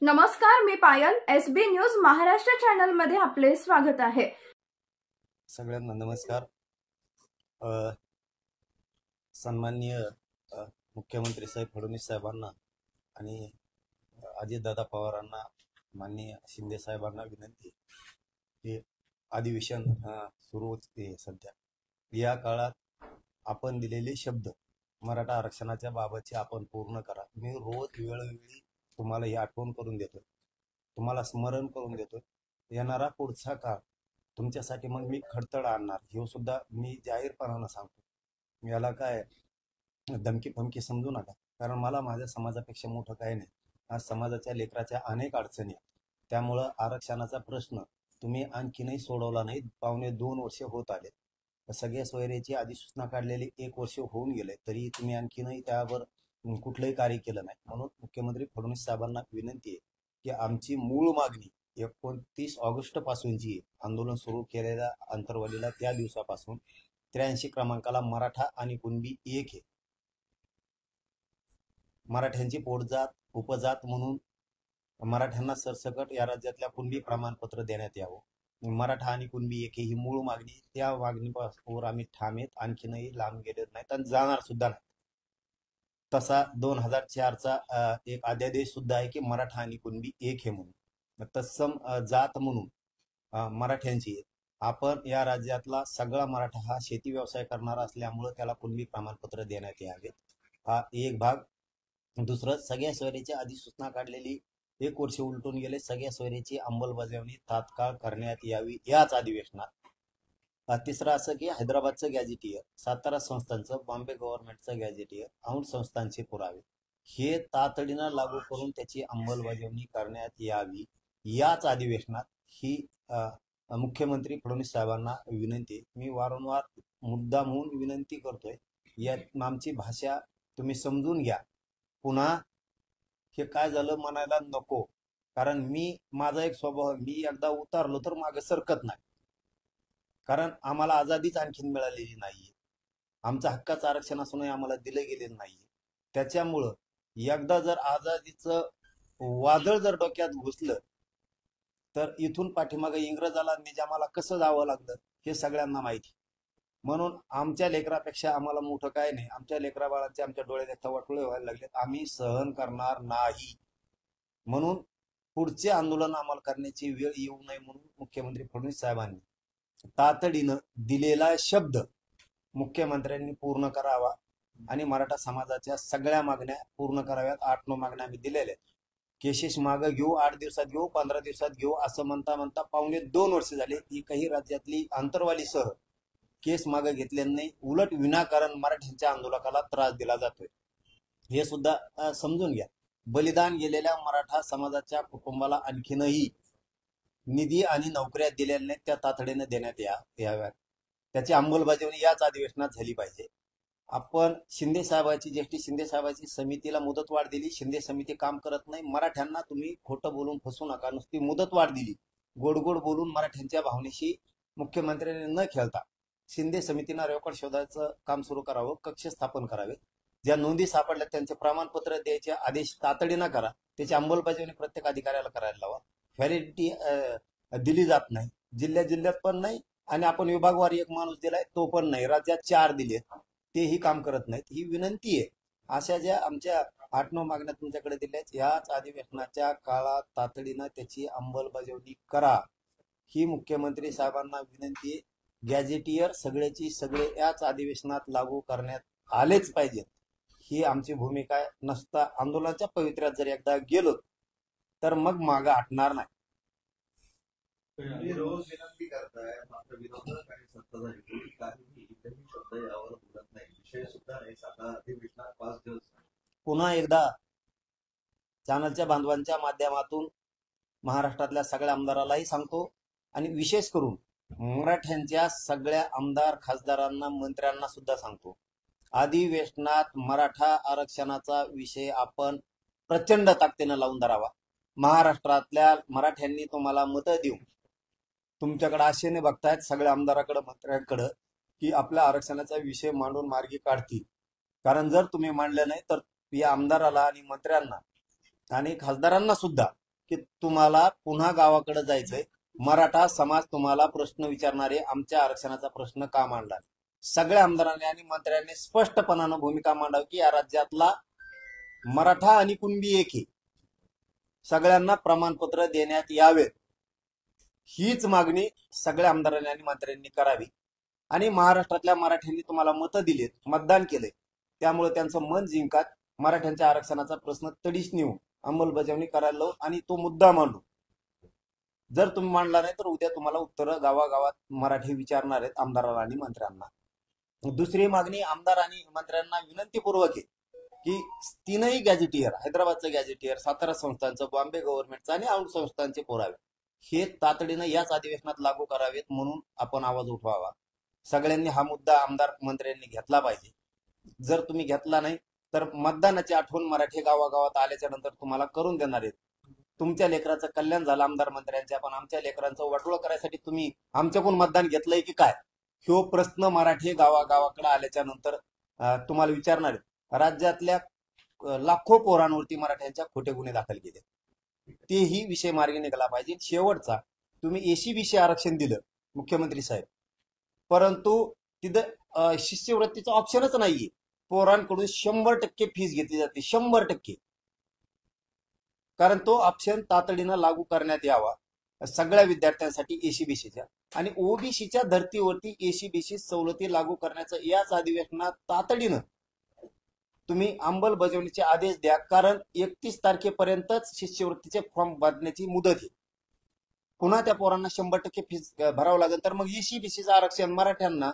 नमस्कार, मी पायल. SB news Maharashtra channel मध्ये आपले स्वागत आहे. सगळ्यांना नमस्कार. सन्माननीय मुख्यमंत्री साहेब फडणवीस साहेबांना आणि अजितदादा पवारांना, माननीय शिंदे साहेबांना विनंती. हे अधिवेशन सुरू होते सध्या. या काळात आपण दिलेले शब्द मराठा आरक्षणाच्या बाबतचे आपण पूर्ण करा. मी रोज वेळोवेळी तुम्हाला ही आठवण करून देतोय, तुम्हाला स्मरण करून देतोय. येणारा पुढचा काळ तुमच्यासाठी मग मी खडतड आणणार, हे सुद्धा मी जाहीरपणानं सांगतो. याला काय धमकी फमकी समजू नका, कारण मला माझ्या समाजापेक्षा मोठं काही नाही. आज समाजाच्या लेकराच्या अनेक अडचणी आहेत, त्यामुळं आरक्षणाचा प्रश्न तुम्ही आणखीनही सोडवला नाही. 2.25 वर्ष होत आले. सगळ्या सोयरेची अधिसूचना काढलेली 1 वर्ष होऊन गेले, तरी तुम्ही आणखीनही त्यावर कुठलंही कार्य केलं नाही. म्हणून मुख्यमंत्री फडणवीस साहेबांना विनंती आहे की आमची मूळ मागणी 29 ऑगस्ट पासूनची आंदोलन सुरू केलेल्या अंतरवालीला त्या दिवसापासून 83 क्रमांकाला मराठा आणि कुणबी एक आहे. मराठ्यांची पोटजात उपजात म्हणून मराठ्यांना सरसकट या राज्यातल्या कुणबी प्रमाणपत्र देण्यात यावं. मराठा आणि कुणबी एक ही मूळ मागणी. त्या मागणीवर आम्ही ठाम आहेत, आणखीनही लांब गेले नाहीत आणि जाणार सुद्धा नाही. तसा 2004चा एक अध्यादेश सुद्धा आहे की मराठा आणि कुणबी एक हे म्हणून. तत्सम जात म्हणून मराठ्यांची आपण या राज्यातला सगळा मराठा हा शेती व्यवसाय करणारा असल्यामुळं त्याला कुणबी प्रमाणपत्र देण्यात यावेत. हा एक भाग. दुसरं, सगळ्या सोयरीची अधिसूचना काढलेली 1 वर्ष उलटून गेले. सगळ्या सोयरीची अंमलबजावणी तात्काळ करण्यात यावी याच अधिवेशनात. तिसरं असं की हैदराबादचं गॅझेटियर, सातारा संस्थांचं, बॉम्बे गव्हर्नमेंटचं गॅझेटियर, औंध संस्थांचे पुरावे हे तातडीनं लागू करून त्याची अंमलबजावणी करण्यात यावी याच अधिवेशनात. ही मुख्यमंत्री फडणवीस साहेबांना विनंती. मी वारंवार मुद्दाम म्हणून विनंती करतोय, या आमची भाषा तुम्ही समजून घ्या. पुन्हा हे काय झालं म्हणायला नको, कारण माझा एक स्वभाव, मी एकदा उतारलो तर मागे सरकत नाही. कारण आम्हाला आझादीच आणखीन मिळालेली नाहीये. आमचं हक्काचं आरक्षण असूनही आम्हाला दिलं गेलेलं नाहीये. त्याच्यामुळं एकदा जर आझादीचं वादळ जर डोक्यात घुसलं तर इथून पाठीमागे इंग्रजाला निजामाला कसं जावं लागलं हे सगळ्यांना माहिती. म्हणून आमच्या लेकरापेक्षा आम्हाला मोठं काय नाही. आमच्या लेकरा बाळांचे आमच्या डोळ्यात थवाटोळे व्हायला लागलेत. आम्ही सहन करणार नाही. म्हणून पुढचे आंदोलन आम्हाला करण्याची वेळ येऊ नये म्हणून मुख्यमंत्री फडणवीस साहेबांनी तातडीनं दिलेला शब्द मुख्यमंत्र्यांनी पूर्ण करावा आणि मराठा समाजाच्या सगळ्या मागण्या पूर्ण कराव्यात. 8-9 मागण्या आम्ही दिलेल्या आहेत. केसेस मागं घेऊ, 8 दिवसात घेऊ, 15 दिवसात घेऊ असं म्हणता म्हणता 2.25 वर्ष झाले. एकही राज्यातली अंतरवालीसह केस मागं घेतले नाही. उलट विनाकारण मराठ्यांच्या आंदोलकाला त्रास दिला जातोय, हे सुद्धा समजून घ्या. बलिदान गेलेल्या मराठा समाजाच्या कुटुंबाला आणखीनही निधी आणि नोकऱ्या दिलेल्या नाहीत, त्या तातडीने देण्यात याव्यात. त्याची अंमलबजावणी याच अधिवेशनात झाली पाहिजे. आपण शिंदे साहेबाची समितीला मुदतवाढ दिली. शिंदे समिती काम करत नाही. मराठ्यांना तुम्ही खोटं बोलून फसू नका. नुसती मुदतवाढ दिली, गोड गोड बोलून मराठ्यांच्या भावनेशी मुख्यमंत्र्यांनी न खेळता शिंदे समितीनं रेकॉर्ड शोधायचं काम सुरू करावं. कक्ष स्थापन करावे. ज्या नोंदी सापडल्या त्यांचे प्रमाणपत्र द्यायचे आदेश तातडीनं करा. त्याची अंमलबजावणी प्रत्येक अधिकाऱ्याला करायला लावा. व्हॅलिडिटी दिली जात नाही, जिल्ह्यात पण नाही, आणि आपण विभागवार एक माणूस दिलाय तो पण नाही. राज्यात 4 दिलेत, तेही काम करत नाहीत. ही विनंती आहे. अशा ज्या आमच्या 8-9 मागण्या तुमच्याकडे दिल्यात, याच अधिवेशनाच्या काळात तातडीनं त्याची अंमलबजावणी करा, ही मुख्यमंत्री साहेबांना विनंती आहे. गॅझेटियर सगळ्याची सगळे याच अधिवेशनात लागू करण्यात आलेच पाहिजेत, ही आमची भूमिका आहे. नसता आंदोलनाच्या पवित्र्यात जर एकदा गेलो तर मग मागं हटणार नाही. रोज विनंती करताय, मात्र विरोधक आणि सत्ताधारी काही इतरही शब्द यावर बोलत नाही. विषय सुद्धा नाही. आता अधिवेशनात 5 दिवस. पुन्हा एकदा चॅनलच्या बांधवांच्या माध्यमातून महाराष्ट्रातल्या सगळ्या आमदारालाही सांगतो, आणि विशेष करून मराठ्यांच्या सगळ्या आमदार खासदारांना मंत्र्यांना सुद्धा सांगतो, अधिवेशनात मराठा आरक्षणाचा विषय आपण प्रचंड ताकदीनं लावून धरावा. महाराष्ट्रातल्या मराठ्यांनी तुम्हाला मतं देऊन तुमच्याकडे आशेने बघतायत, सगळ्या आमदाराकडे मंत्र्यांकडे, की आपल्या आरक्षणाचा विषय मांडून मार्गी काढतील. कारण जर तुम्ही मांडले नाही तर या आमदाराला आणि मंत्र्यांना आणि खासदारांना सुद्धा की तुम्हाला पुन्हा गावाकडे जायचंय, मराठा समाज तुम्हाला प्रश्न विचारणारे आमच्या आरक्षणाचा प्रश्न का मांडला. सगळ्या आमदारांनी आणि मंत्र्यांनी स्पष्टपणानं भूमिका मांडावी की या राज्यातला मराठा आणि कुणबी एक आहे, सगळ्यांना प्रमाणपत्र देण्यात यावेत. हीच मागणी सगळ्या आमदारांनी आणि मंत्र्यांनी करावी. आणि महाराष्ट्रातल्या मराठ्यांनी तुम्हाला मतं दिलेत, मतदान केलंय, त्यामुळे त्यांचं मन जिंकत मराठ्यांच्या आरक्षणाचा प्रश्न तडीच नेऊ, अंमलबजावणी करायला लावू आणि तो मुद्दा मांडू. जर तुम्ही मांडला नाही तर उद्या तुम्हाला उत्तर गावागावात मराठी विचारणार आहेत आमदारांना आणि मंत्र्यांना. दुसरी मागणी आमदार आणि मंत्र्यांना विनंतीपूर्वक आहे की तीनही गॅझेटियर, हैदराबादचं गॅझेटियर, सातारा संस्थांचं, बॉम्बे गव्हर्नमेंटचं आणि औंध संस्थांचे पुरावे हे तातडीनं याच अधिवेशनात लागू करावेत म्हणून आपण आवाज उठवावा. सगळ्यांनी हा मुद्दा आमदार मंत्र्यांनी घेतला पाहिजे. जर तुम्ही घेतला नाही तर मतदानाची आठवण मराठी गावागावात आल्याच्या नंतर तुम्हाला करून देणार आहेत. तुमच्या लेकराचं कल्याण झालं आमदार मंत्र्यांच्या, पण आमच्या लेकरांचं वाटोळं करायसाठी तुम्ही आमच्याकडून मतदान घेतलंय की काय, ह्यो प्रश्न मराठी गावागावाकडे आल्याच्या नंतर तुम्हाला विचारणार आहेत. राज्यातल्या लाखो पोरांवरती मराठ्यांच्या खोटे गुन्हे दाखल केले, तेही विषय मार्गी निघाला पाहिजे. शेवटचा, तुम्ही एसीबीसी आरक्षण दिलं मुख्यमंत्री साहेब, परंतु तिथं शिष्यवृत्तीचा ऑप्शनच नाहीये. पोरांकडून 100% फीस घेतली जाते, 100%. कारण तो ऑप्शन तातडीनं लागू करण्यात यावा सगळ्या विद्यार्थ्यांसाठी एसीबीसीच्या. आणि ओबीसीच्या धर्तीवरती एसीबीसी सवलती लागू करण्याचं याच अधिवेशनात तातडीनं तुम्ही अंमलबजावणीचे आदेश द्या. कारण 31 तारखेपर्यंतच शिष्यवृत्तीचे फॉर्म भरण्याची मुदत आहे. पुन्हा त्या पोरांना 100% फीस भरावं लागेल, तर मग एसीबीसीचं आरक्षण मराठ्यांना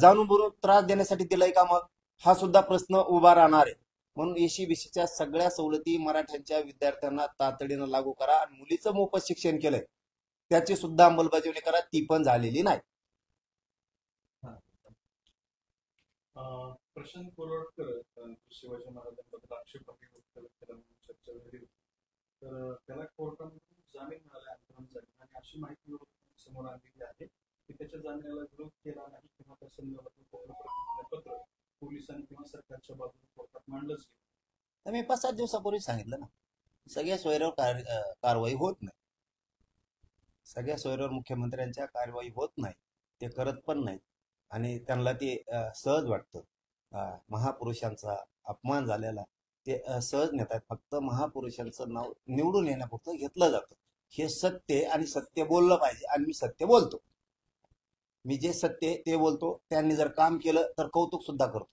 जाणून बुजून त्रास देण्यासाठी दिलंय का, मग हा सुद्धा प्रश्न उभा राहणार आहे. म्हणून एसीबीसीच्या सगळ्या सवलती मराठ्यांच्या विद्यार्थ्यांना तातडीनं लागू करा. आणि मुलीचं मोफत शिक्षण केलंय त्याची सुद्धा अंमलबजावणी करा, ती पण झालेली नाही. प्रशांत कोरडकर शिवाजी महाराजांबद्दल आक्षेप केला म्हणून चर्चा झाली, तर त्याला कोर्टामधून जामीन मिळाला अंतरांसाठी, आणि अशी माहिती समोर आलेली आहे की त्याच्या जामिनाला विरोध केला नाही किंवा त्या संदर्भात पत्र पोलिसांनी किंवा सरकारच्या बाजूने कोर्टात मांडलंच गेलं. मी 5-7 दिवसापूर्वी सांगितलं ना, सगळ्या सोयऱ्यावर कारवाई होत नाही. सगळ्या सोयऱ्यावर मुख्यमंत्र्यांच्या कारवाई होत नाही, ते करत पण नाहीत. आणि त्यांना ते सहज वाटतं. महापुरुषांचा अपमान झालेला ते सहज नेतात. फक्त महापुरुषांचं नाव निवडून येण्यापुरतं घेतलं जातं. हे सत्य आणि सत्य बोललं पाहिजे. आणि मी सत्य बोलतो, मी जे सत्य ते बोलतो. त्यांनी जर काम केलं तर कौतुक सुद्धा करतो,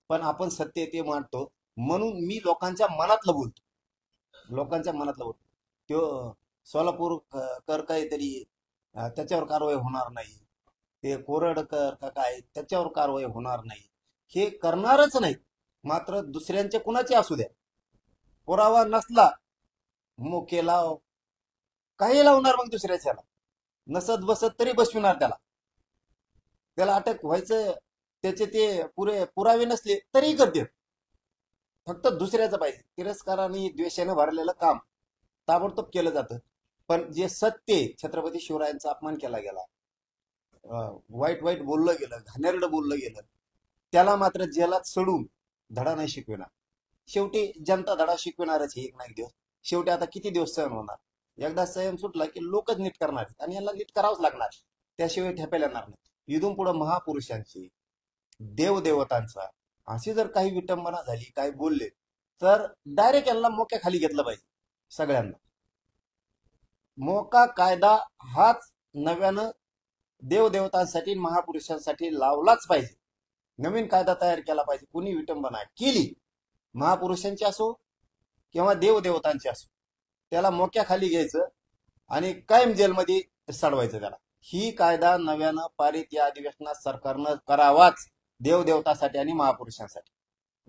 पण आपण सत्य ते मांडतो म्हणून मी लोकांच्या मनातलं बोलतो, लोकांच्या मनातलं बोलतो. तो सोलापूर कर काहीतरी त्याच्यावर कारवाई होणार नाही, ते कोरडकर का काय त्याच्यावर कारवाई होणार नाही, हे करणारच नाही. मात्र दुसऱ्यांचे कुणाचे असू द्या, पुरावा नसला मोके लाव, काही लावणार मग दुसऱ्याच्याला, नसत बसत तरी बसविणार त्याला अटक व्हायचं. त्याचे ते पुरावे नसले तरी करते, फक्त दुसऱ्याचं पाहिजे. तिरस्काराने द्वेषाने भरलेलं काम ताबडतोब केलं जातं. पण जे सत्य, छत्रपती शिवरायांचा अपमान केला गेला, वाईट वाईट बोललं गेलं, घाणेरडं बोललं गेलं, त्याला मात्र जेलात सडून धडा नाही शिकविणार. शेवटी जनता धडा शिकविणारच एक ना एक दिवस. शेवटी आता किती दिवस सहन होणार, एकदा संयम सुटला की लोकच नीट करणार आहेत, आणि यांना नीट करावंच लागणार, त्याशिवाय ठेपायला येणार नाही. इथून पुढे महापुरुषांची, देवदेवतांचा अशी जर काही विटंबना झाली, काही बोलले, तर डायरेक्ट यांना मोक्या खाली घेतलं पाहिजे. सगळ्यांना मोका कायदा हाच नव्यानं देवदेवतांसाठी, महापुरुषांसाठी लावलाच पाहिजे. नवीन कायदा तयार केला पाहिजे. कुणी विटंबना केली, महापुरुषांची असो किंवा देवदेवतांची असो, त्याला मोक्या खाली घ्यायचं आणि कायम जेलमध्ये सडवायचं त्याला. ही कायदा नव्यानं पारित या अधिवेशनात सरकारनं करावाच, देवदेवतासाठी आणि महापुरुषांसाठी.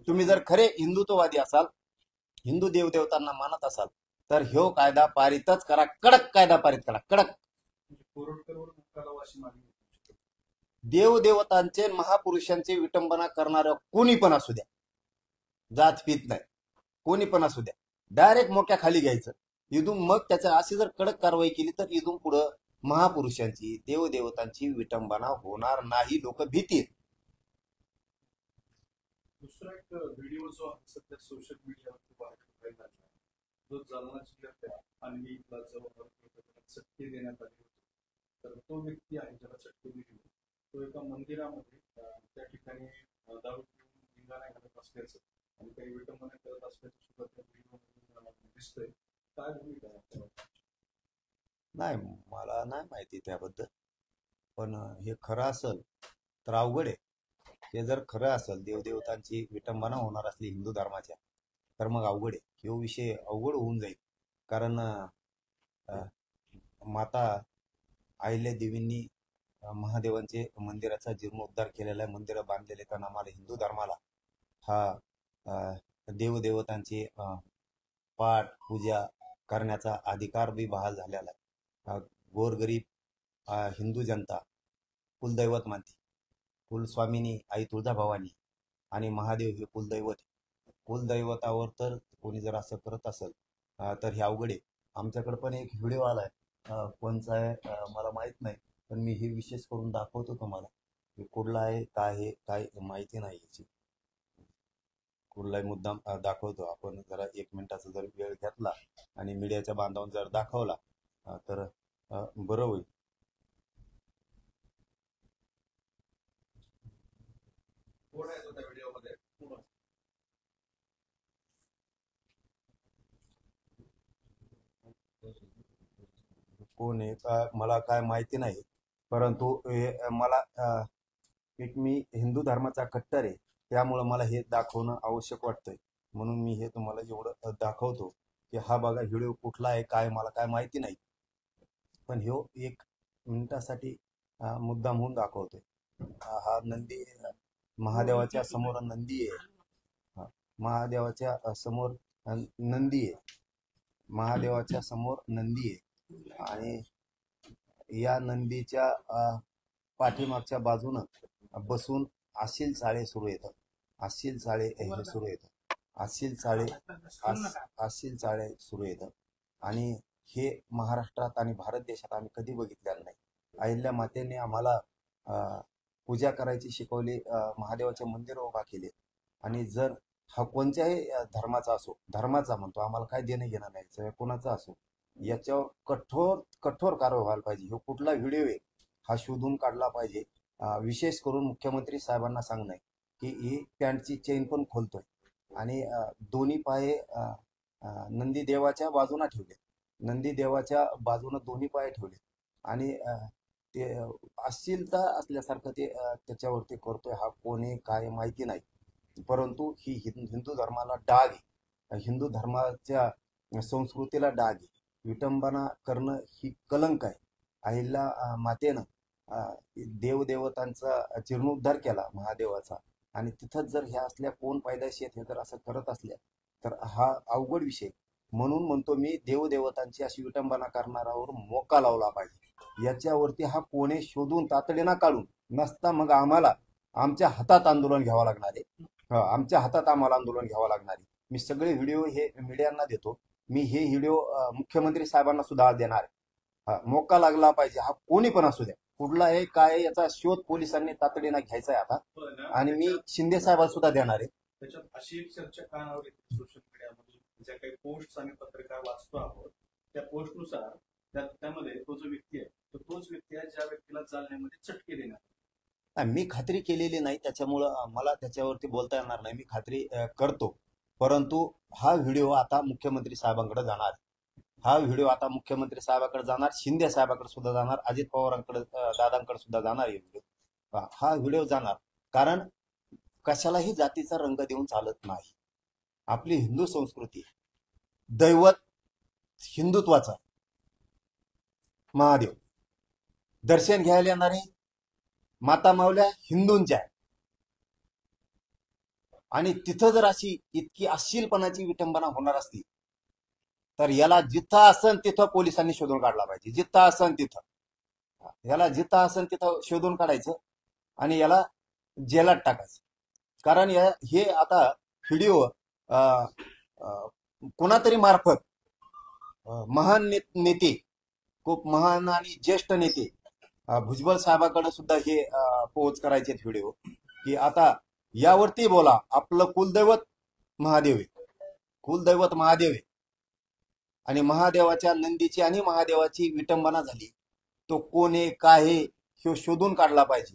तुम्ही जर खरे हिंदुत्ववादी असाल, हिंदू देवदेवतांना मानत असाल, तर ह्यो कायदा पारितच करा, कडक कायदा पारित करा, कडक. देवदेवतांचे, महापुरुषांचे विटंबना करणाऱ्या कोणी पण असू द्या, जात पीत नाही, कोणी पण असू द्या, डायरेक्ट मोक्या खाली घ्यायचं. इथून मग त्याच्या अशी जर कडक कारवाई केली तर इथून पुढं महापुरुषांची, देवदेवतांची विटंबना होणार नाही. लोक भीतील. दुसरा एक व्हिडिओ जो सध्या सोशल मीडियावर जो जालना जिल्ह्यातल्या आणवी इथला जवळ चटके देण्यात आले होते. तर तो व्यक्ती आहे ज्याला चटके दिली तो एका मंदिरामध्ये त्या ठिकाणी दारू पिऊन धिंगाणा घालत असल्याचं आणि काही विटंबना करत असल्याचं सुद्धा त्या व्हिडिओ दिसतंय. काय भूमिका आहे आपल्याला? नाही, मला नाही माहिती त्याबद्दल, पण हे खरं असेल तर अवघड आहे. हे जर खरं असेल, देवदेवतांची विटंबना होणार असली हिंदू धर्माच्या, तर मग अवघड आहे. हा विषय अवघड होऊन जाईल. कारण माता अहिल्या देवींनी महादेवांचे मंदिराचा जीर्णोद्धार केलेला आहे, मंदिरं बांधलेले. कारण आम्हाला हिंदू धर्माला हा देवदेवतांचे पाठ पूजा करण्याचा अधिकार बी बहाल झालेला आहे. गोरगरीब हिंदू जनता कुलदैवत मानते. कुलस्वामिनी आई तुळजाभवानी आणि महादेव हे कुलदैवत. कुलदैवतावर तर कोणी जर असं करत असेल तर हे अवघड आहे. आमच्याकडे पण एक व्हिडिओ आलाय, कोणचा आहे मला माहित नाही, पण मी हे विशेष करून दाखवतो तुम्हाला. हे कुठला आहे, काय आहे, काय माहिती नाही याची. कुठलाही मुद्दाम दाखवतो. आपण जरा 1 मिनिटाचा जर वेळ घेतला आणि मीडियाच्या बांधावून जर दाखवला तर बरं होईल. कोण आहे तो त्या व्हिडिओमध्ये? कोण आहे मला काय माहिती नाही, परंतु मला एक मी हिंदू धर्माचा कट्टर आहे, त्यामुळं मला हे दाखवणं आवश्यक वाटतंय. म्हणून मी हे तुम्हाला एवढं दाखवतो की हा बघा व्हिडिओ कुठला आहे, काय मला काय माहिती नाही, पण ह्यो 1 मिनिटासाठी मुद्दाम म्हणून दाखवतोय. हा नंदी महादेवाच्या समोर नंदी आहे. महादेवाच्या समोर नंदी आहे. महादेवाच्या समोर नंदी आहे आणि या नंदीच्या पाठीमागच्या बाजूनं बसून अशील चाळे सुरू येतात. अशील चाळे हे सुरू येतात. अशील चाळे सुरू येतात आणि हे महाराष्ट्रात आणि भारत देशात आम्ही कधी बघितलेलं नाही. अहिल्या मातेने आम्हाला पूजा करायची शिकवली, महादेवाचे मंदिर उभा केले. आणि जर हा कोणत्याही धर्माचा असो, धर्माचा म्हणतो, आम्हाला काय देणं घेणं नाही, कोणाचा असो, याच्यावर कठोर कठोर कारवाई व्हायला पाहिजे. हा कुठला व्हिडिओ आहे हा शोधून काढला पाहिजे. विशेष करून मुख्यमंत्री साहेबांना सांगणं आहे की ही पॅन्टची चेन पण खोलतोय आणि दोन्ही पाय नंदी देवाच्या बाजूला ठेवले. नंदी देवाच्या बाजूने दोन्ही पाय ठेवले आणि ते अश्लीलता असल्यासारखं ते त्याच्यावरती करतोय. हा कोणी काय माहिती नाही, परंतु ही हिंदू धर्माला डाग आहे. हिंदू धर्माच्या संस्कृतीला डाग आहे. विटंबना करणं ही कलंक आहे. अहिल्या मातेनं देवदेवतांचा जीर्णोद्धार केला महादेवाचा, आणि तिथंच जर ह्या असल्या कोण पायदाशी आहेत हे जर असं करत असल्या तर हा अवघड विषय. म्हणून म्हणतो मी, देवदेवतांची अशी विटंबना करणाऱ्यावर मोका लावला पाहिजे. याच्यावरती हा कोणी शोधून तातडीनं काढून, नसता मग आम्हाला आमच्या हातात आंदोलन घ्यावं लागणार आहे. आमच्या हातात आम्हाला आंदोलन घ्यावं लागणार आहे. मी सगळे व्हिडिओ हे मीडियांना देतो. मी हे व्हिडिओ मुख्यमंत्री साहेबांना सुद्धा देणार आहे. मोका लागला पाहिजे. हा कोणी पण असू द्या, कुठला आहे काय याचा शोध पोलिसांनी तातडीनं घ्यायचा आहे आता. आणि मी शिंदे साहेबांना सुद्धा देणार आहे. त्याच्यात अशी एक चर्चा कानावर येते सोशल मीडियामध्ये, ज्या काही पोस्ट आणि पत्रकार वाचतो आहोत त्या पोस्टनुसार त्यामध्ये तो जो व्यक्ती आहे तोच व्यक्ती आहे ज्या व्यक्तीला जालन्यामध्ये चटके देणार. मी खात्री केलेली नाही, त्याच्यामुळं मला त्याच्यावरती बोलता येणार नाही. मी खात्री करतो, परंतु हा व्हिडिओ आता मुख्यमंत्री साहेबांकडे जाणार. हा व्हिडिओ आता मुख्यमंत्री साहेबांकडे जाणार, शिंदे साहेबांकडे सुद्धा जाणार, अजित पवारांकडे दादांकडे सुद्धा जाणार. हा व्हिडिओ जाणार, कारण कशालाही जातीचा रंग देऊन चालत नाही. आपली हिंदू संस्कृती, दैवत हिंदुत्वाचा महादेव, दर्शन घ्यायला येणारे माता मावल्या हिंदूंच्या, आणि तिथं जर अशी इतकी अश्लीलपणाची विटंबना होणार असती तर याला जिथं असन तिथं पोलिसांनी शोधून काढला पाहिजे. जिथं असन तिथं, याला जिथं असन तिथं शोधून काढायचं आणि याला जेलात टाकायचं. कारण हे आता व्हिडिओ कोणातरी मार्फत महान नेते, खूप महान आणि ज्येष्ठ नेते भुजबळ साहेबांकडे सुद्धा हे पोहोच करायचे व्हिडिओ, की आता यावरती बोला. आपलं कुलदैवत महादेव आहे, कुलदैवत महादेव आहे. आणि महादेवाच्या नंदीची आणि महादेवाची विटंबना झाली. तो कोण आहे काय आहे हे शोधून काढला पाहिजे.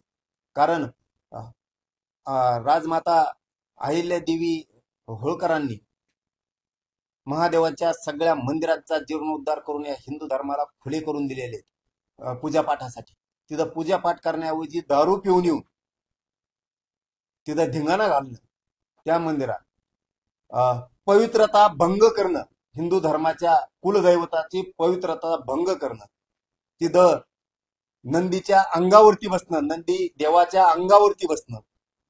कारण राजमाता अहिल्यादेवी होळकरांनी महादेवाच्या सगळ्या मंदिरांचा जीर्णोद्धार करून या हिंदू धर्माला खुले करून दिलेले पूजापाठासाठी. तिथं पूजापाठ करण्याऐवजी दारू पिऊन येऊन तिथं धिंगाणा घालणं, त्या मंदिरात पवित्रता भंग करणं, हिंदू धर्माच्या कुलदैवताची पवित्रता भंग करणं, तिथं नंदीच्या अंगावरती बसणं, नंदी देवाच्या अंगावरती बसणं,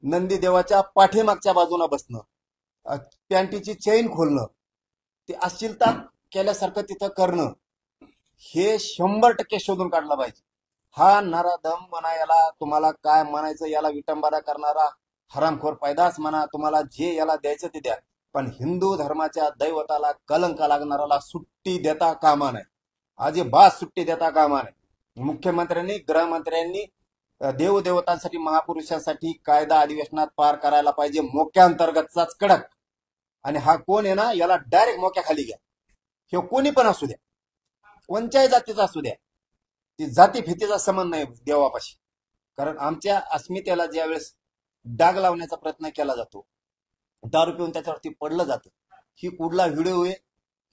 नंदी देवाच्या पाठीमागच्या बाजूला बसणं, पॅन्टीची चेन खोलणं, ते अश्लीलता केल्यासारखं तिथं करणं, हे 100% शोधून काढलं पाहिजे. हा नराधम म्हणा, याला तुम्हाला काय म्हणायचं, याला विटंबना करणारा हरामखोर पैदास म्हणा, तुम्हाला जे याला द्यायचं ते द्या, पण हिंदू धर्माच्या दैवताला कलंक लागणाऱ्याला सुट्टी देता कामा नये. अजिबात सुट्टी देता कामा नये. मुख्यमंत्र्यांनी, गृहमंत्र्यांनी देवदेवतांसाठी, महापुरुषांसाठी कायदा अधिवेशनात पार करायला पाहिजे, मोक्याअंतर्गतचाच कडक. आणि हा कोण आहे ना, याला डायरेक्ट मोक्याखाली घ्या. हे कोणी पण असू द्या, कोणत्याही जातीचा असू द्या, ती जाती फितीचा संबंध नाही देवापाशी. कारण आमच्या अस्मितेला ज्यावेळेस डाग लावण्याचा प्रयत्न केला जातो, दारू पिऊन त्याच्यावरती पडलं जातं, ही कुठला व्हिडिओ आहे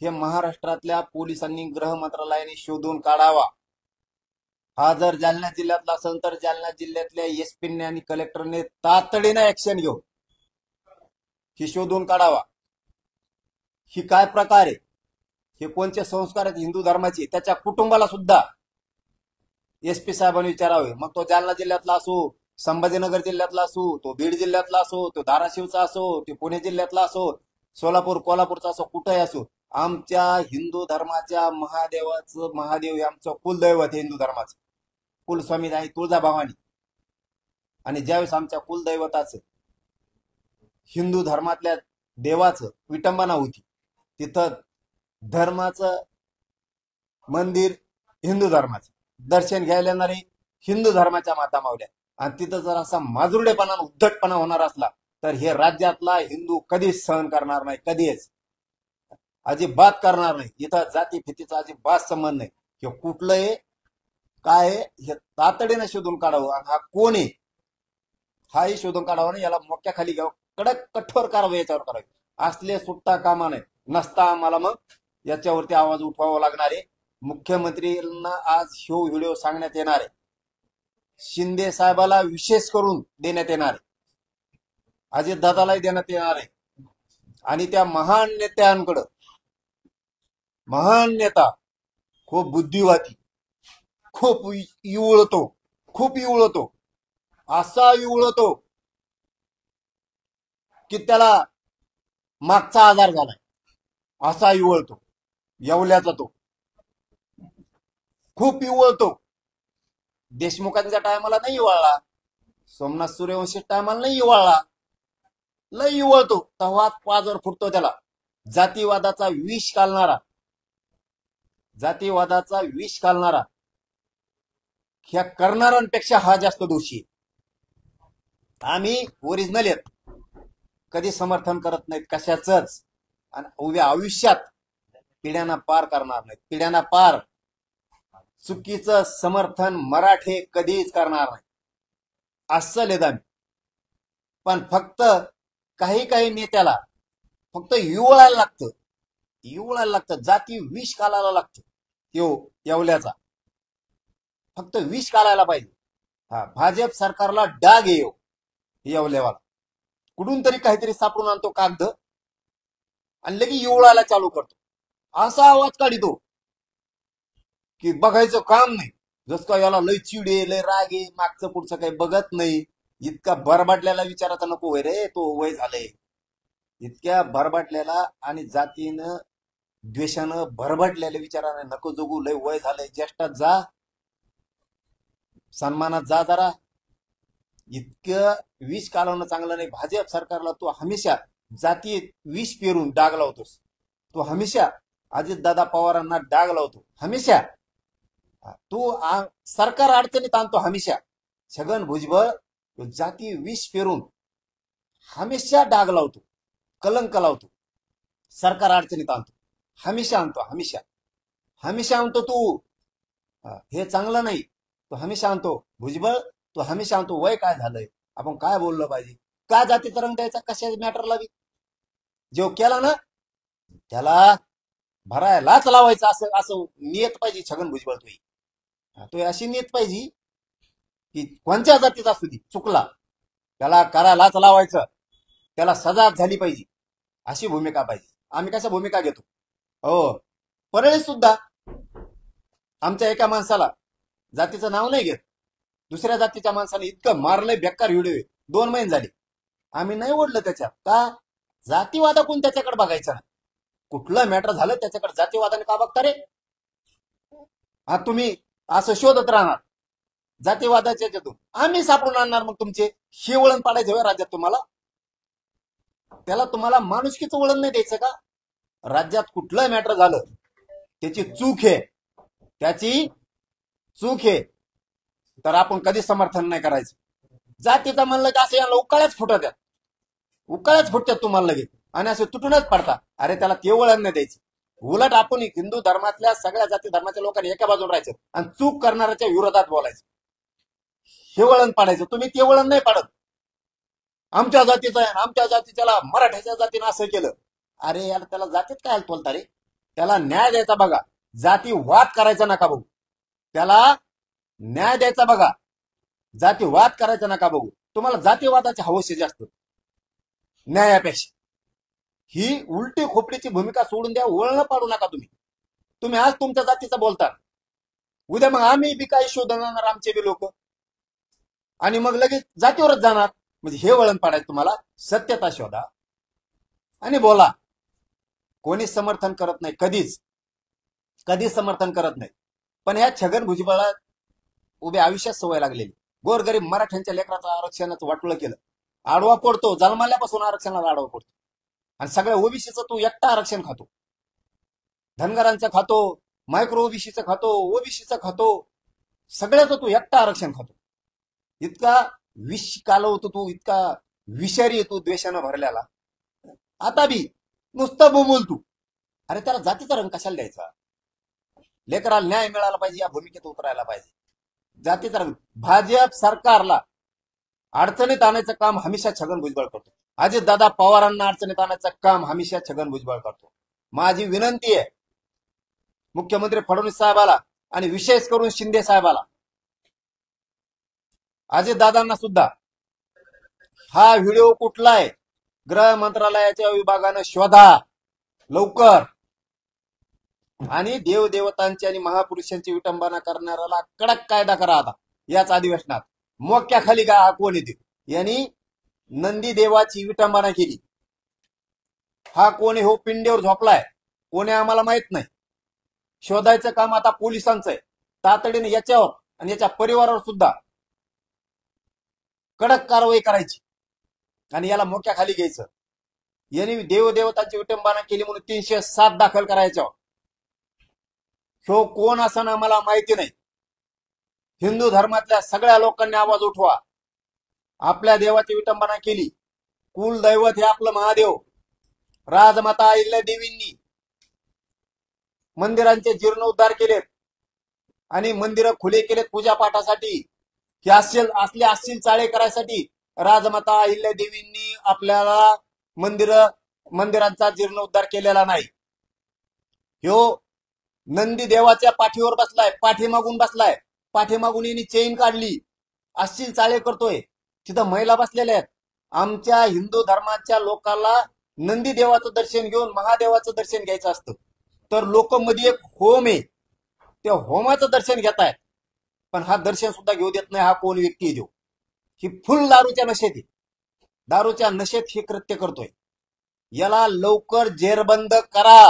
हे महाराष्ट्रातल्या पोलिसांनी, गृह मंत्रालयाने शोधून काढावा. हा जर जालना जिल्ह्यातला असेल तर जालना जिल्ह्यातल्या एसपीने आणि कलेक्टरने तातडीने ऍक्शन घेऊन ही शोधून काढावा. ही काय प्रकार आहे, हे कोणते संस्कार आहेत हिंदू धर्माचे, त्याच्या कुटुंबाला सुद्धा एसपी साहेबांनी विचारावे. मग तो जालना जिल्ह्यातला असो, संभाजीनगर जिल्ह्यातला असो, तो बीड जिल्ह्यातला असो, तो धाराशिवचा असो, तो पुणे जिल्ह्यातला असो, सोलापूर कोल्हापूरचा असो, कुठेही असो, आमच्या हिंदू धर्माच्या महादेवाचं, महादेव हे आमचं कुलदैवत आहे हिंदू धर्माचं, कुलस्वामी आहे तुळजाभवानी. आणि ज्यावेळेस आमच्या कुलदैवताचं, हिंदू धर्मातल्या देवाचं विटंबना होती, तिथं धर्माचं मंदिर, हिंदू धर्माचं दर्शन घ्यायला येणारे हिंदू धर्माच्या माता मावल्या, आणि तिथं जर असा माजुरडेपणा, उद्धटपणा होणार असला तर हे राज्यातला हिंदू कधीच सहन करणार नाही, कधीच अजिबात करणार नाही. इथं जाती फितीचा अजिबात संबंध नाही. हे कुठलं आहे काय आहे हे तातडीने शोधून काढावं. आणि हा कोण आहे हाही शोधून काढावं नाही, याला मोक्याखाली घ्यावं, कडक कठोर कारवाई याच्यावर करावी. असले सुट्टा कामा नाही. नसता आम्हाला मग याच्यावरती आवाज उठवावा लागणार आहे. मुख्यमंत्र्यांना आज ह्यो व्हिडिओ सांगण्यात येणार आहे, शिंदे साहेबाला विशेष करून देण्यात येणार आहे, अजितदादालाही देण्यात येणार आहे. आणि त्या महान नेत्यांकडं, महान नेता खूप बुद्धिवादी, खूप इवळतो, खूप इवळतो, असा इवळतो की त्याला मागचा आजार झालाय, असा इवळतो, येवल्याचा तो खूप इवळतो. देशमुखांच्या टायमाला नाही इवळला, सोमनाथ सूर्यवंशी टायमाला नाही इवळला, लय इवळतो, तेव्हाच पाजर फुटतो त्याला. जातीवादाचा विष घालणारा, जातीवादाचा विष घालणारा, ह्या करणाऱ्यांपेक्षा हा जास्त दोषी आहे. आम्ही ओरिजिनल आहेत, कधी समर्थन करत नाहीत कशाचंच, आणि उभ्या आयुष्यात पिढ्यांना पार करणार नाहीत, पिढ्यांना पार. चुकीचं समर्थन मराठे कधीच करणार नाही, असं लेत आम्ही. पण फक्त काही काही नेत्याला फक्त इवळायला लागतं, इवळायला लागतं, जाती विष घालायला लागतं. येवल्याचा फक्त विष घालायला पाहिजे. हा भाजप सरकारला डाग येऊ, येवल्यावाला कुठून तरी काहीतरी सापडून आणतो कागद आणि लगे इवळायला चालू करतो, असा आवाज काढितो की बघायचं काम नाही. जस का याला लय चिडे, लय रागे, मागचं पुढचं काही बघत नाही. इतका भरबाटल्याला विचारायचा नको वय रे, तो वय झालंय. इतक्या भरबाटल्याला आणि जातीनं द्वेषानं भरबाटलेल्या विचाराने नको जगू, लय वय झालंय, ज्येष्ठात जा, सन्मानात जा जरा. इतकं विष कालवणं चांगलं नाही. भाजप सरकारला तो हमेशा जाती विष पेरून डाग लावतोस, तो हमेशा अजितदादा पवारांना डाग लावतो, हमेशा तो सरकार अडचणीत आणतो. हमेशा छगन भुजबळ जाती विष पेरून हमेशा डाग लावतो, कलंक लावतो, सरकार अडचणीत आणतो. हमेशा आणतो, हमेशा हमेशा आणतो तू. हे चांगलं नाही. तो हमेशा आणतो. भुजबळ तो हमेशा आणतो. वय काय झालंय, आपण काय बोललं पाहिजे, का जातीचा रंग द्यायचा, कशा मॅटरला बी जो केला ना त्याला भरायलाच लावायचं. असं असं नियत पाहिजे छगन भुजबळ. तो अशी नियत पाहिजे की कोणत्या जातीचा असू दे चुकला त्याला करायलाच लावायचं, त्याला सजा झाली पाहिजे, अशी भूमिका पाहिजे. आम्ही कशा भूमिका घेतो. हो, परळी सुद्धा आमच्या एका माणसाला जातीचं नाव नाही घेत, दुसऱ्या जातीच्या माणसाने इतकं मारलंय, बेकार व्हिडिओ आहे. 2 महिने झाले आम्ही नाही ओढलं त्याच्यात. का जातीवादाकडून त्याच्याकडे बघायचं नाही. कुठलं मॅटर झालं त्याच्याकडे जातीवादाने का बघता रे. हा तुम्ही असं शोधत राहणार जातीवादाच्या याच्यातून, आम्ही सापडून आणणार मग तुमचे. हे वळण पाडायचं होय राज्यात तुम्हाला. त्याला तुम्हाला माणुसकीचं वळण नाही द्यायचं का. राज्यात कुठलं मॅटर झालं त्याची चूक आहे, त्याची चूक आहे, तर आपण कधी समर्थन नाही करायचं. जातीचं म्हणलं की असं याला उकाळ्याच फुटतात, उकाळ्याच फुटतात तुम्हाला लगेच, आणि असे तुटूनच पडतात. अरे त्याला ते वळण नाही द्यायचं. उलट आपण हिंदू धर्मातल्या सगळ्या जाती धर्माच्या लोकांनी एका बाजून राहायचं आणि चूक करणाऱ्याच्या विरोधात बोलायचं. हे वळण पाडायचं. तुम्ही ते वळण नाही पाडत. आमच्या जातीचं आहे, आमच्या जातीच्याला मराठ्याच्या जातीनं असं केलं. अरे याला त्याला जातीत काय बोलता रे. त्याला न्याय द्यायचा बघा, जाती वाद करायचा नका बघू. त्याला न्याय द्यायचा बघा, जाती वाद करायचा नका बघू. तुम्हाला जातीवादाची हौस जास्त न्यायापेक्षा. ही उलटी खोपडीची भूमिका सोडून द्या. वळण पाडू नका तुम्ही. तुम्ही आज तुमच्या जातीचं बोलता, उद्या मग आम्ही बी काही शोधणार, आमचे बी लोक, आणि मग लगेच जातीवरच जाणार. म्हणजे हे वळण पाडायचं तुम्हाला. सत्यता शोधा आणि बोला. कोणीच समर्थन करत नाही, कधीच समर्थन करत नाही. पण ह्या छगन भुजबळाला उभ्या आयुष्यात सवय लागलेली. गोरगरीब मराठ्यांच्या लेकराचं आरक्षणाचं वाटोळं केलं. आडवा पडतो, जन्मल्यापासून आरक्षणाला आडवा पडतो. आणि सगळ्या ओबीसीचं तू एकटा आरक्षण खातो. धनगरांचं खातो, मायक्रो ओबीसीचं खातो, ओबीसीचं खातो, सगळ्याचं तू एकटा आरक्षण खातो. इतका विष कालवतो तू, इतका विषारी तू द्वेषानं भरल्याला. आता बी नुसतं बोंबल तू. अरे त्याला जातीचा रंग कशाला द्यायचा. लेकराला न्याय मिळाला पाहिजे, या भूमिकेत उतरायला पाहिजे. जातीचा रंग. भाजप सरकारला अडचणीत आणायचं काम हमेशा छगन भुजबळ करतो. अजितदादा पवारांना अडचणीत आणायचं काम हमेशा छगन भुजबळ करतो. माझी विनंती आहे मुख्यमंत्री फडणवीस साहेबाला आणि विशेष करून शिंदे साहेबाला, अजितदादांना सुद्धा, हा व्हिडिओ कुठला आहे गृह मंत्रालयाच्या विभागानं शोधा लवकर. आणि देवदेवतांची आणि महापुरुषांची विटंबना करणाऱ्याला कडक कायदा करा. आता याच अधिवेशनात मोक्याखाली का कोण येते. यांनी नंदी देवाची विटंबना केली. हा कोणी हो पिंडेवर झोपलाय, कोणी आम्हाला माहित नाही. शोधायचं काम आता पोलिसांचं आहे. तातडीने याच्यावर आणि याच्या परिवारावर सुद्धा कडक कारवाई करायची आणि याला मोक्याखाली घ्यायचं. यांनी देवदेवतांची विटंबना केली म्हणून 307 दाखल करायच्या. ह्यो कोण असं आम्हाला माहिती नाही. हिंदू धर्मातल्या सगळ्या लोकांनी आवाज उठवा. आपल्या देवाची विटंबना केली. कुलदैवत हे आपलं महादेव. राजमाता अहिल्या देवींनी मंदिरांचे जीर्णोद्धार केलेत आणि मंदिरं खुले केलेत पूजा पाठासाठी. हे असले असतील चाळे करायसाठी राजमाता अहिल्या देवींनी आपल्याला मंदिरांचा जीर्णोद्धार केलेला नाही. ह्यो नंदी देवाच्या पाठीवर बसलाय, पाठीमागून बसलाय. पाठीमागून यांनी चेन काढली, असतील चाळे करतोय. तिथं महिला बसलेल्या आहेत. आमच्या हिंदू धर्माच्या लोकांना नंदी देवाचं दर्शन घेऊन महादेवाचं दर्शन घ्यायचं असतं. तर लोक मध्ये एक होम आहे, त्या होमाचं दर्शन घेतायत. पण हा दर्शन सुद्धा घेऊ देत नाही. हा कोण व्यक्ती आहे देव. ही फुल दारूच्या नशेत आहे. दारूच्या नशेत हे कृत्य करतोय. याला लवकर जेरबंद करा.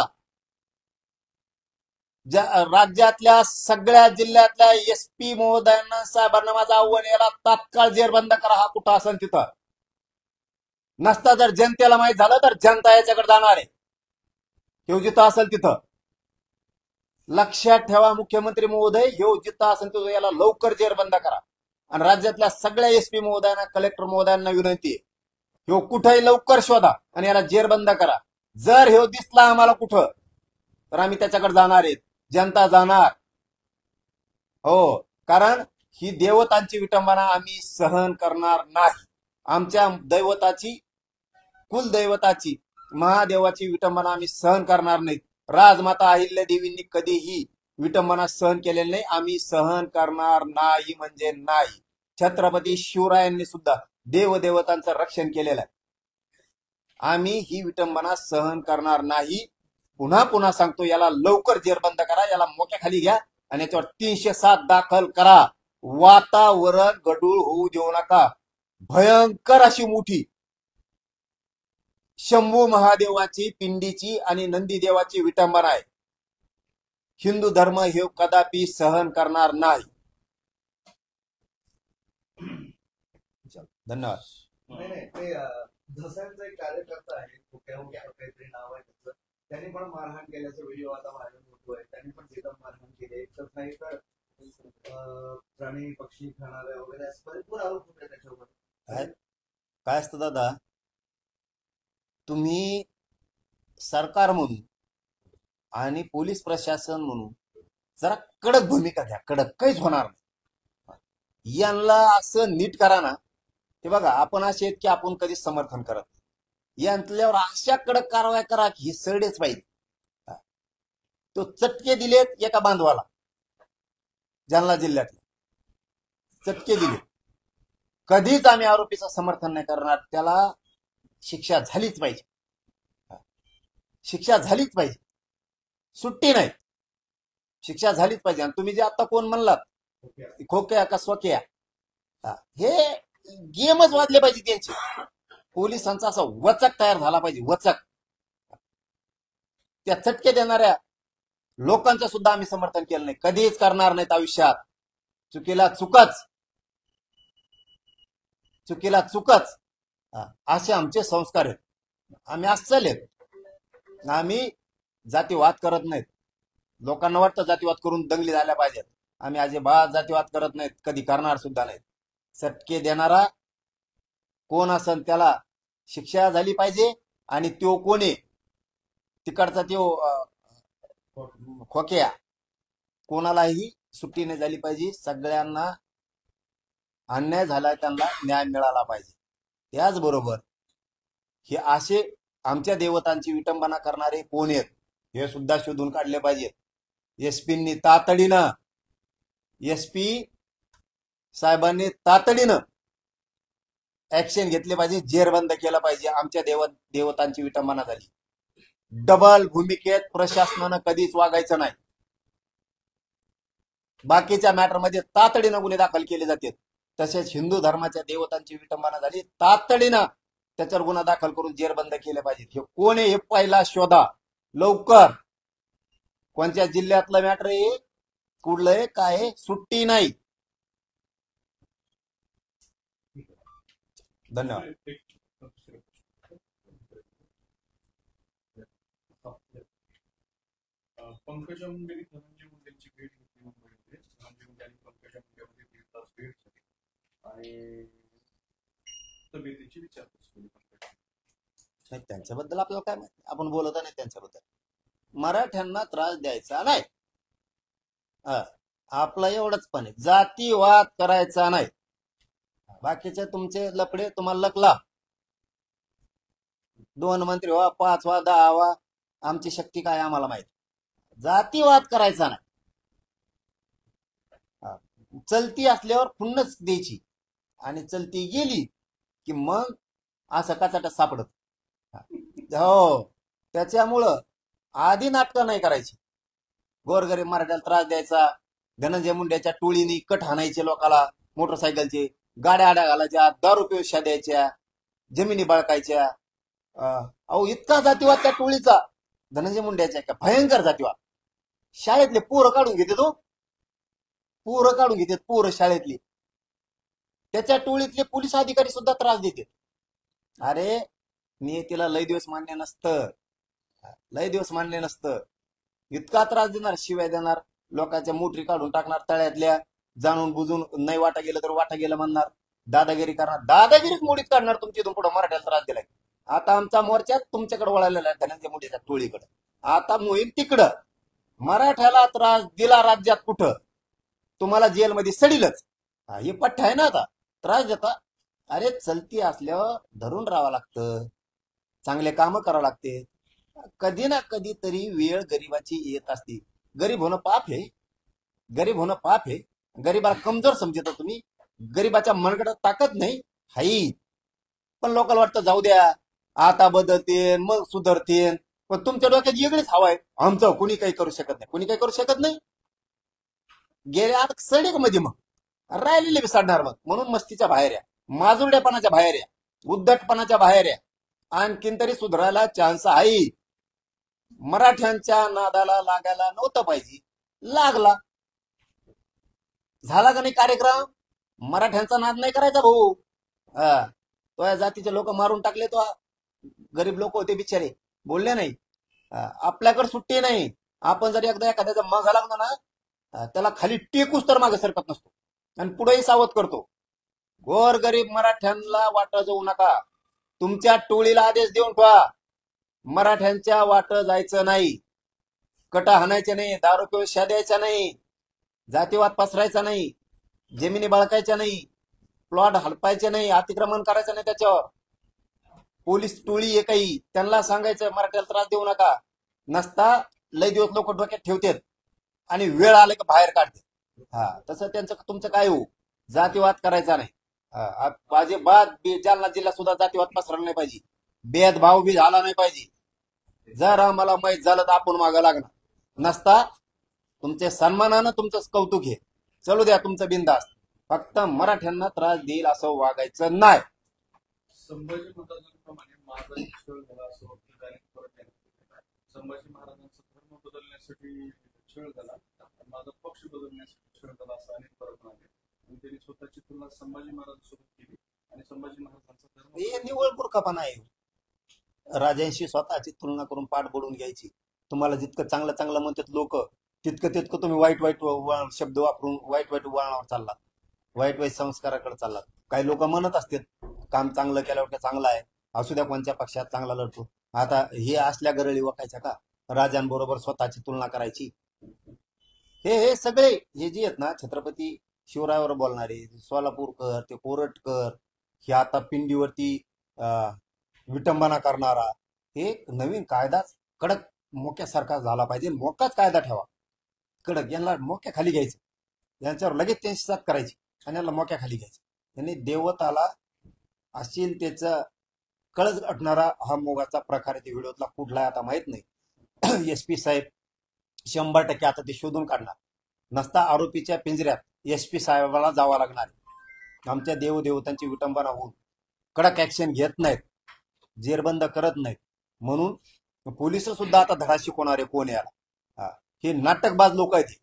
राज्यातल्या सगळ्या जिल्ह्यातल्या एसपी महोदयांना साहेबांना माझं आव्हान, याला तात्काळ जेरबंद करा. हा कुठं असेल तिथं. नसता जर जनतेला माहित झालं तर जनता याच्याकडे जाणार आहे. हे जिथं असेल तिथं. लक्षात ठेवा मुख्यमंत्री महोदय, हे जिथं असेल तिथं याला लवकर जेरबंद करा. आणि राज्यातल्या सगळ्या एसपी महोदयांना, कलेक्टर महोदयांना विनंती आहे, ह्यो कुठेही लवकर शोधा आणि याला जेरबंद करा. जर हे दिसला आम्हाला कुठं तर आम्ही त्याच्याकडे जाणार आहेत, जनता जाणार. हो, कारण ही देवतांची विटंबना आम्ही सहन करणार नाही. आमच्या दैवताची, कुलदैवताची, महादेवाची विटंबना आम्ही सहन करणार नाही. राजमाता अहिल्या देवींनी कधीही विटंबना सहन केलेली नाही, आम्ही सहन करणार नाही म्हणजे नाही. छत्रपती शिवरायांनी सुद्धा देवदेवतांचं रक्षण केलेलं आहे. आम्ही ही विटंबना सहन करणार नाही. पुन्हा पुन्हा सांगतो, याला लवकर जेरबंद करा, याला मोक्याखाली घ्या आणि याच्यावर 307 दाखल करा. वातावरण गढूळ होऊ देऊ नका. भयंकर अशी मोठी शंभू महादेवाची, पिंडीची आणि नंदीदेवाची विटंबना आहे. हिंदू धर्म हे कदापि सहन करणार नाही. धन्यवाद. नाही नाही, ते धसांचा एक कार्यकर्ता आहे, काहीतरी नाव आहे त्याचं, त्यांनी पण मारहाण केल्याचा व्हिडिओ आता व्हायरल होतोय. त्यांनी पण तिथं मारहाण केली. एकच नाही तर प्राणी पक्षी खाणारे वगैरे असे भरपूर आरोप होते त्याच्यावर. काय असतं दादा, तुम्ही सरकार म्हणून आणि पोलीस प्रशासन म्हणून जरा कडक भूमिका घ्या. कडक काहीच होणार नाही. यांना असं नीट करा ना. ते बघा, आपण असे आहेत की आपण कधीच समर्थन करत नाही. यांतल्यावर अशा कडक कारवाया करा की हे सरडेच पाहिजे. तो चटके दिलेत एका बांधवाला, जालना जिल्ह्यातले चटके दिले. कधीच आम्ही आरोपीचं समर्थन नाही करणार. त्याला शिक्षा झालीच पाहिजे. शिक्षा झालीच पाहिजे, सुट्टी नाही. शिक्षा झालीच पाहिजे. आणि तुम्ही जे आता कोण म्हणलात, खोक्या का स्वक्या, हे गेमच वाजले पाहिजे त्यांचे. पोलिसांचा असा वचक तयार झाला पाहिजे, वचक. त्या चटके देणाऱ्या लोकांचं सुद्धा आम्ही समर्थन केलं नाही, कधीच करणार नाहीत आयुष्यात. चुकीला चुकच, चुकीला चुकच, असे आमचे संस्कार आहेत. आम्ही अस्सल आहेत. आम्ही जातीवाद करत नाहीत. लोकांना वाटतं जातीवाद करून दंगली झाल्या पाहिजेत. आम्ही अजिबात जातीवाद करत नाहीत, कधी करणार सुद्धा नाहीत. चटके देणारा कोण असन त्याला शिक्षा झाली पाहिजे. आणि तो कोणी तिकडचा तो खोक्या, कोणालाही सुट्टी नाही झाली पाहिजे. सगळ्यांना अन्याय झाला त्यांना न्याय मिळाला पाहिजे. त्याचबरोबर हे असे आमच्या देवतांची विटंबना करणारे कोण आहेत हे सुद्धा शोधून काढले पाहिजेत. एसपींनी तातडीनं, एसपी साहेबांनी तातडीनं ऍक्शन घेतले पाहिजे, जेरबंद केलं पाहिजे. आमच्या देवतांची विटंबना झाली. डबल भूमिकेत प्रशासनानं कधीच वागायचं नाही. बाकीच्या मॅटरमध्ये तातडीनं गुन्हे दाखल केले जातात. तसेच हिंदू धर्माच्या देवतांची विटंबना झाली, तातडीनं त्याच्यावर गुन्हा दाखल करून जेरबंद केले पाहिजे. हे कोण आहे हे पहिला शोधा लवकर. कोणत्या जिल्ह्यातलं मॅटर आहे, कुठलं आहे, काय आहे, सुट्टी नाही. धन्यवाद. पंकजा मुंडेंनी धनंजय मुंडेंची भेट घेतली मुंबईमध्ये. धनंजय मुंडे आणि पंकजा मुंडेमध्ये 1.5 तास भेट झाली आणि तब्येतीची विचारपूस केली. नाही, त्यांच्याबद्दल आपल्याला काय माहिती, आपण बोलत नाही त्यांच्याबद्दल. मराठ्यांना त्रास द्यायचा नाही, आपला एवढंच पण आहे. जातीवाद करायचा नाही. बाकीचे तुमचे लफडे तुम्हाला लकला. 2 मंत्री व्हा, 5 व्हा, 10 व्हा, आमची शक्ती काय आम्हाला माहिती. जातीवाद करायचा नाही. चलती असल्यावर पुन्हाच द्यायची आणि चलती गेली की मग असं काचाट सापडत. हो, त्याच्यामुळं आधी नाटकं नाही करायची. गोरगरीब मराठ्याला त्रास द्यायचा. धनंजय मुंडेच्या टोळीनी कट हाणायचे लोकाला, मोटरसायकलचे गाड्या आड्या घालायच्या, दारू पिवश्या द्यायच्या, जमिनी बळकायच्या. अहो, इतका जातीवाद त्या टोळीचा, धनंजय मुंडेच्या, का भयंकर जातीवाद. शाळेतले पोरं काढून घेते, तो पोरं काढून घेतात, पोरं शाळेतली. त्याच्या टोळीतले पोलीस अधिकारी सुद्धा त्रास देते. अरे, नियतीला लय दिवस मान्य नसतं, लय दिवस मान्य नसतं. इतका त्रास देणार, शिवाय देणार, लोकांच्या मोटरी काढून टाकणार तळ्यातल्या, जाणून बुजून नाही वाटा गेलं तर वाटा गेलं म्हणणार, दादागिरी करणार. दादागिरीच मोडीत काढणार तुमची. इथून पुढे मराठ्याला त्रास दिलाय. आता आमचा मोर्चा तुमच्याकडे वळालेला आहे, धनंजय मुंडेच्या टोळीकडे. आता मोहीम तिकडं. मराठ्याला त्रास दिला राज्यात कुठं, तुम्हाला जेलमध्ये सडीलच. हे पठ्ठ आहे ना. आता त्रास देता. अरे चलती असल्यावर धरून राहावं लागतं, चांगले काम करावं लागते. कधी ना कधी तरी वेळ गरीबाची येत असते. गरीब होणं पाप आहे. गरीब होणं पाप आहे. गरीबाला कमजोर समजता तुम्ही. गरीबाच्या मनगटात ताकद नाही हाई. पण लोकांना वाटतं जाऊ द्या, आता बदलते मग सुधरते. पण तुमच्या डोक्यात वेगळीच हवा आहे. आमचं कोणी काही करू शकत नाही, कोणी काही करू शकत नाही. गेले आता सडक मध्ये मग राहिलेले विसरणार मग. म्हणून मस्तीच्या बाहेर या, माजुरड्यापणाच्या बाहेर या, उद्धटपणाच्या बाहेर या. आणखीन तरी सुधारायला चान्स आहे. मराठ्यांच्या नादाला लागायला नव्हतं पाहिजे, लागला. झाला का नाही कार्यक्रम. मराठ्यांचा नाद नाही करायचा भाऊ. तो या जातीचे लोक मारून टाकले. तो गरीब लोक होते बिचारे, बोलले नाही. आपल्याकडे सुट्टी नाही. आपण जर एकदा एखाद्याचा मागा लागलो ना, त्याला खाली टेकूच तर मागे सरकत नसतो आणि पुढेही सावध करतो. गोर गरीब मराठ्यांना वाटा जाऊ नका. तुमच्या टोळीला आदेश देऊन ठेवा, मराठ्यांच्या वाट जायचं नाही. कटा हाणायचे नाही, दारू किंवा शा द्यायचा नाही, जातीवाद पसरायचा नाही, जमिनी बळकायच्या नाही, प्लॉट हलपायचे नाही, अतिक्रमण करायचं नाही त्याच्यावर. पोलीस टोळी एकही त्यांना सांगायचं मराठ्याला त्रास देऊ नका. नसता लय दिवस लोक डोक्यात ठेवतात आणि वेळ आले का बाहेर काढते. तसं त्यांचं तुमचं काय हो, जातीवाद करायचा नाही. अजिबात जालना जिल्हा सुद्धा जातीवाद पसरला नाही पाहिजे, भेदभाव बी झाला नाही पाहिजे. जर आम्हाला माहीत झालं तर आपण मागं लागणार. नसता तुमच्या सन्मानानं तुमचं कौतुक आहे, चलू द्या तुमचं बिनधास्त. फक्त मराठ्यांना त्रास देईल असं वागायचं नाही. संभाजी महाराजांप्रमाणे माझा छळ झाला असं वक्तव्य अनेक परत त्यांनी केलेलं आहे. संभाजी महाराजांचा धर्म बदलण्यासाठी छळ झाला, माझा पक्ष बदलण्यासाठी छळ झाला असं अनेक परत म्हणाले. आणि त्यांनी स्वतःची तुलना संभाजी महाराजांसोबत केली आणि संभाजी महाराजांचा धर्म हे निव्वळ मूर्खपणा आहे. राजांशी स्वतःची तुलना करून पाठ बोलून घ्यायची. तुम्हाला जितकं चांगलं चांगलं म्हणतात लोक, तितकं तुम्ही वाईट वाईट शब्द वापरून वाईट वाईट वळणावर चाललात, वाईट वाईट संस्काराकडे चाललात. काही लोक म्हणत असतात काम चांगलं केल्यावर चांगलं आहे, असू द्या कोणत्या पक्षात चांगला लढतो. आता हे असल्या गरळी वाकायच्या का, राजांबरोबर स्वतःची तुलना करायची. हे सगळे हे जे आहेत ना, छत्रपती शिवरायावर बोलणारे, सोलापूरकर, ते कोरटकर, हे आता पिंडीवरती विटंबना करणारा, हे नवीन कायदाच कडक मोक्यासारखा झाला पाहिजे. मोकाच कायदा ठेवा कडक. यांना मोक्या खाली घ्यायचं, यांच्यावर लगेच त्यांची साथ करायची आणि यांना मोक्या खाली घ्यायचं. यांनी देवताला अश्लीलतेचा कळस अटणारा हा मोगाचा प्रकार आहे. व्हिडिओतला कुठला आता माहित नाही. SP साहेब 100% आता ते शोधून काढणार. नसता आरोपीच्या पिंजऱ्यात SP साहेबाला जावं लागणार. आमच्या देवदेवतांची विटंबना होऊन कडक ऍक्शन घेत नाहीत, जेरबंद करत नाहीत. म्हणून पोलिस सुद्धा आता धडा शिकवणारे कोण याला. हे नाटकबाज लोक आहेत.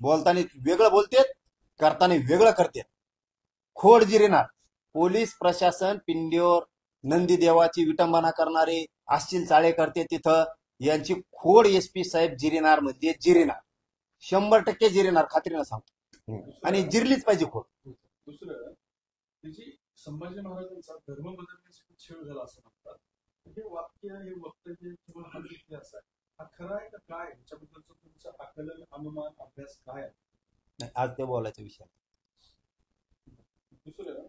बोलताना वेगळं बोलतेत, करताना वेगळं करतात. खोड जिरेनार पोलीस प्रशासन पिंडीवर नंदीदेवाची विटंबना करणारे अश्लील चाळे करते तिथं, यांची खोड SP साहेब जिरेनार म्हणजे जिरेनार, 100% जिरेनार, खात्रीनं सांगतो. आणि जिरलीच पाहिजे खोड. दुसरं त्याची संभाजी महाराजांचा धर्म बदलण्यासाठी छळ झाला असं म्हणतात. हे वाक्य, हे वक्तव्य किंवा हा इतिहास आहे, हा खरा आहे का काय, ह्याच्याबद्दलचं तुमचं आकलन, अनुमान, अभ्यास काय आहे? नाही, आज ते बोलायचा विषय. दुसरं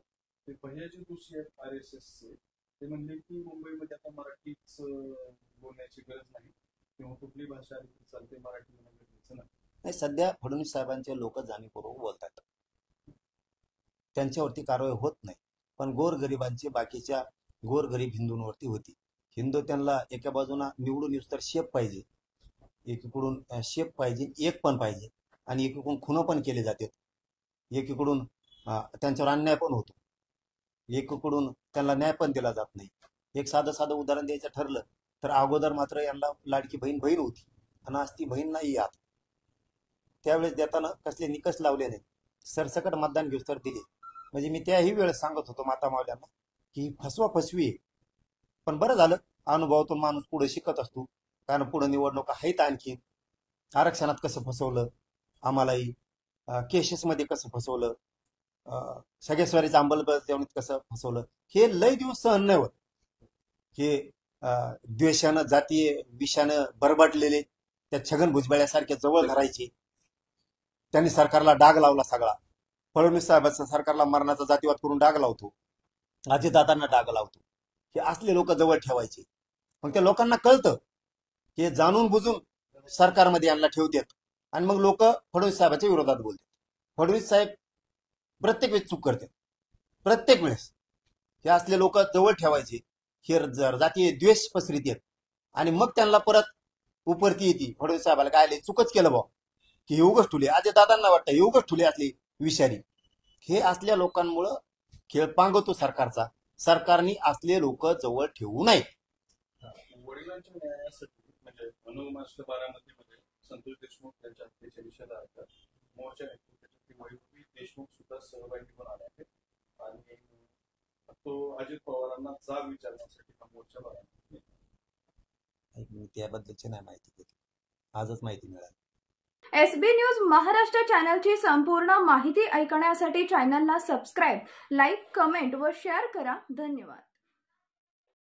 ते भैयाजी जोशी आहेत RSSचे, ते म्हणले की मुंबईमध्ये आता मराठीच बोलण्याची गरज नाही किंवा कुठली भाषा आली तरी चालते, मराठी म्हणणं गरजेचं नाही. सध्या फडणवीस साहेबांचे लोक जाणीवपूर्वक बोलतात, त्यांच्यावरती कारवाई होत नाही. पण गोरगरिबांची, बाकीच्या गोरगरीब हिंदूंवरती होती. हिंदू त्यांना एका बाजूला निवडून येऊस तर शेप पाहिजे, एकीकडून शेप पाहिजे, एक पण पाहिजे, आणि एकीकडून खुनं पण केले जातात, एकीकडून त्यांच्यावर अन्याय पण होतो, एकीकडून त्यांना न्याय पण दिला जात नाही. एक साधं उदाहरण द्यायचं ठरलं तर अगोदर मात्र यांना लाडकी बहीण होती आणि आज ती बहीण नाही आत. त्यावेळेस देताना कसले निकष लावले नाही, सरसकट मतदान घेऊस तर दिले. म्हणजे मी त्याही वेळेस सांगत होतो माता मावल्यांना की फसवा फसवी आहे. पण बरं झालं, अनुभवातून माणूस पुढे शिकत असतो. कारण पुढे निवडणुका आहेत. आणखी आरक्षणात कसं फसवलं आम्हालाही, केसेसमध्ये कसं फसवलं, सगळ्या स्वारीचं अंमलबजावणीत कसं फसवलं, हे लय दिवस सहन नाही होत. हे द्वेषानं जातीय विषानं बरबाटलेले त्या छगन भुजबळासारखे जवळ धरायचे. त्यांनी सरकारला डाग लावला सगळा. फडणवीस साहेबांचा सरकारला मरणाचा जातीवाद करून डाग लावतो, अजितदादांना डाग लावतो. हे असले लोक जवळ ठेवायचे. मग त्या लोकांना कळतं की जाणून बुजून सरकारमध्ये यांना ठेवतात आणि मग लोक फडणवीस साहेबांच्या विरोधात बोलतात. फडणवीस साहेब प्रत्येक वेळेस चूक करतात, प्रत्येक वेळेस. हे असले लोक जवळ ठेवायचे. हे जातीय द्वेष पसरीत येत आणि मग त्यांना परत उपरती येते. फडणवीस साहेबाला काय आले, चूकच केलं भाऊ की हे उगच ठुले. अजितदादांना वाटतं हे उगच ठुले असले विषारी. हे असल्या लोकांमुळं खेळ पांगवतो सरकारचा. सरकारने असले लोक जवळ ठेवू नये. वडिलांच्या न्यायासाठी म्हणजे अनुमास्ट बारामतीमध्ये संतोष देशमुख यांच्या हत्येच्या निषेधार्थ मोर्चा नेतृत्वासाठी वैभवी देशमुख सुद्धा सहभागी होऊन आले आहेत आणि तो अजित पवारांना जाब विचारण्यासाठी हा मोर्चा भरला. त्याबद्दलची नाही माहिती घेतली, आजच माहिती मिळाली. SB न्यूज महाराष्ट्र चॅनलची संपूर्ण माहिती ऐकण्यासाठी चॅनलला सबस्क्राईब, लाईक, कमेंट व शेअर करा. धन्यवाद.